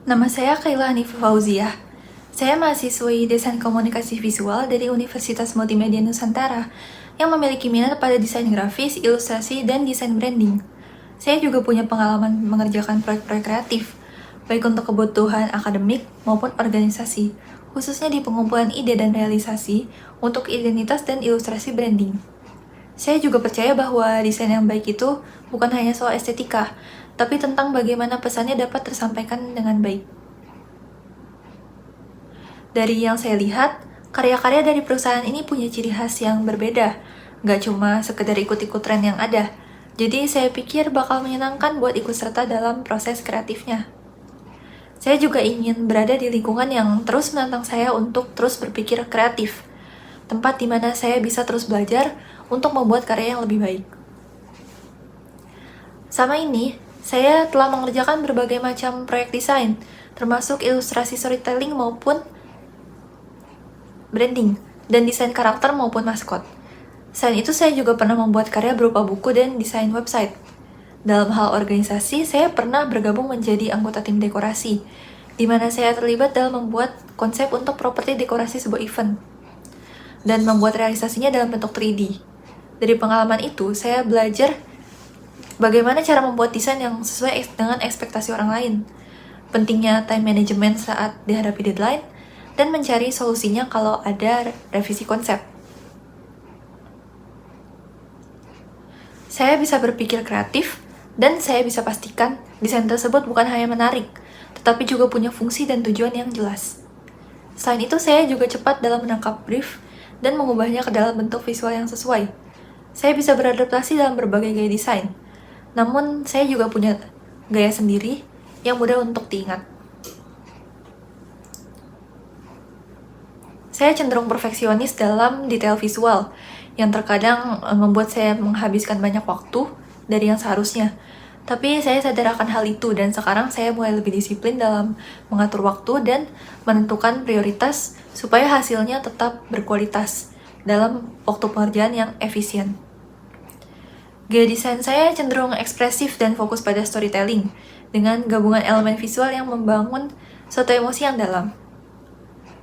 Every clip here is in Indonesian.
Nama saya Kaila Hanifah Fauziah. Saya mahasiswi Desain Komunikasi Visual dari Universitas Multimedia Nusantara yang memiliki minat pada desain grafis, ilustrasi, dan desain branding. Saya juga punya pengalaman mengerjakan proyek-proyek kreatif, baik untuk kebutuhan akademik maupun organisasi, khususnya di pengumpulan ide dan realisasi untuk identitas dan ilustrasi branding. Saya juga percaya bahwa desain yang baik itu bukan hanya soal estetika, tapi tentang bagaimana pesannya dapat tersampaikan dengan baik. Dari yang saya lihat, karya-karya dari perusahaan ini punya ciri khas yang berbeda, nggak cuma sekedar ikut-ikut tren yang ada. Jadi saya pikir bakal menyenangkan buat ikut serta dalam proses kreatifnya. Saya juga ingin berada di lingkungan yang terus menantang saya untuk terus berpikir kreatif, tempat di mana saya bisa terus belajar untuk membuat karya yang lebih baik. Sama ini, saya telah mengerjakan berbagai macam proyek desain, termasuk ilustrasi storytelling maupun branding, dan desain karakter maupun maskot. Selain itu, saya juga pernah membuat karya berupa buku dan desain website. Dalam hal organisasi, saya pernah bergabung menjadi anggota tim dekorasi, di mana saya terlibat dalam membuat konsep untuk properti dekorasi sebuah event, dan membuat realisasinya dalam bentuk 3D. Dari pengalaman itu, saya belajar bagaimana cara membuat desain yang sesuai dengan ekspektasi orang lain, pentingnya time management saat dihadapi deadline, dan mencari solusinya kalau ada revisi konsep. Saya bisa berpikir kreatif, dan saya bisa pastikan desain tersebut bukan hanya menarik, tetapi juga punya fungsi dan tujuan yang jelas. Selain itu, saya juga cepat dalam menangkap brief dan mengubahnya ke dalam bentuk visual yang sesuai. Saya bisa beradaptasi dalam berbagai gaya desain, namun saya juga punya gaya sendiri yang mudah untuk diingat. Saya cenderung perfeksionis dalam detail visual, yang terkadang membuat saya menghabiskan banyak waktu dari yang seharusnya. Tapi saya sadar akan hal itu, dan sekarang saya mulai lebih disiplin dalam mengatur waktu dan menentukan prioritas supaya hasilnya tetap berkualitas dalam waktu pengerjaan yang efisien. Gaya desain saya cenderung ekspresif dan fokus pada storytelling, dengan gabungan elemen visual yang membangun suatu emosi yang dalam.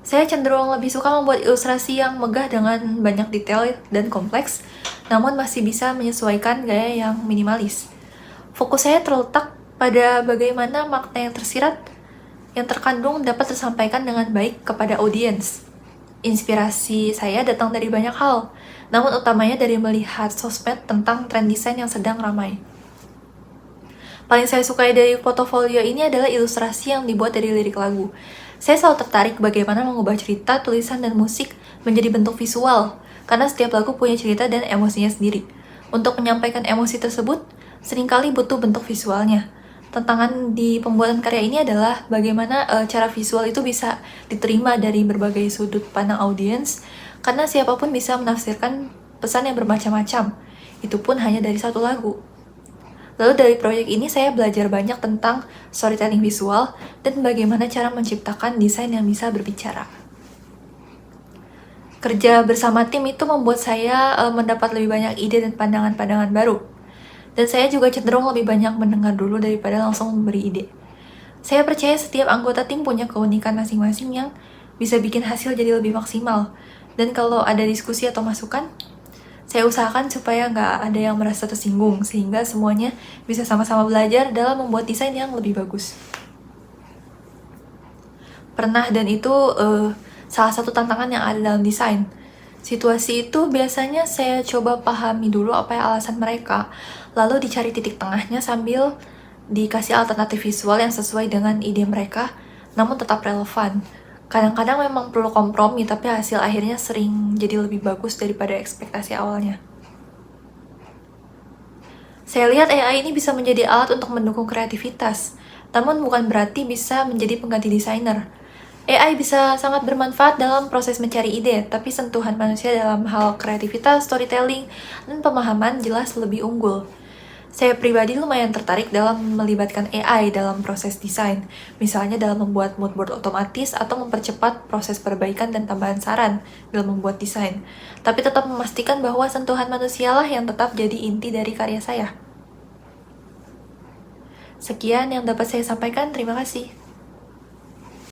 Saya cenderung lebih suka membuat ilustrasi yang megah dengan banyak detail dan kompleks, namun masih bisa menyesuaikan gaya yang minimalis. Fokus saya terletak pada bagaimana makna yang tersirat, yang terkandung dapat tersampaikan dengan baik kepada audiens. Inspirasi saya datang dari banyak hal, namun utamanya dari melihat sosmed tentang tren desain yang sedang ramai. Paling saya sukai dari portofolio ini adalah ilustrasi yang dibuat dari lirik lagu. Saya selalu tertarik bagaimana mengubah cerita, tulisan, dan musik menjadi bentuk visual, karena setiap lagu punya cerita dan emosinya sendiri. Untuk menyampaikan emosi tersebut, seringkali butuh bentuk visualnya. Tantangan di pembuatan karya ini adalah bagaimana cara visual itu bisa diterima dari berbagai sudut pandang audiens, karena siapapun bisa menafsirkan pesan yang bermacam-macam. Itu pun hanya dari satu lagu. Lalu dari proyek ini saya belajar banyak tentang storytelling visual dan bagaimana cara menciptakan desain yang bisa berbicara. Kerja bersama tim itu membuat saya mendapat lebih banyak ide dan pandangan-pandangan baru. Dan saya juga cenderung lebih banyak mendengar dulu daripada langsung memberi ide. Saya percaya setiap anggota tim punya keunikan masing-masing yang bisa bikin hasil jadi lebih maksimal. Dan kalau ada diskusi atau masukan, saya usahakan supaya nggak ada yang merasa tersinggung, sehingga semuanya bisa sama-sama belajar dalam membuat desain yang lebih bagus. Pernah, dan itu salah satu tantangan yang ada dalam desain. Situasi itu biasanya saya coba pahami dulu apa yang alasan mereka, lalu dicari titik tengahnya sambil dikasih alternatif visual yang sesuai dengan ide mereka, namun tetap relevan. Kadang-kadang memang perlu kompromi, tapi hasil akhirnya sering jadi lebih bagus daripada ekspektasi awalnya. Saya lihat AI ini bisa menjadi alat untuk mendukung kreativitas, namun bukan berarti bisa menjadi pengganti desainer. AI bisa sangat bermanfaat dalam proses mencari ide, tapi sentuhan manusia dalam hal kreativitas, storytelling, dan pemahaman jelas lebih unggul. Saya pribadi lumayan tertarik dalam melibatkan AI dalam proses desain, misalnya dalam membuat mood board otomatis atau mempercepat proses perbaikan dan tambahan saran dalam membuat desain, tapi tetap memastikan bahwa sentuhan manusialah yang tetap jadi inti dari karya saya. Sekian yang dapat saya sampaikan, terima kasih.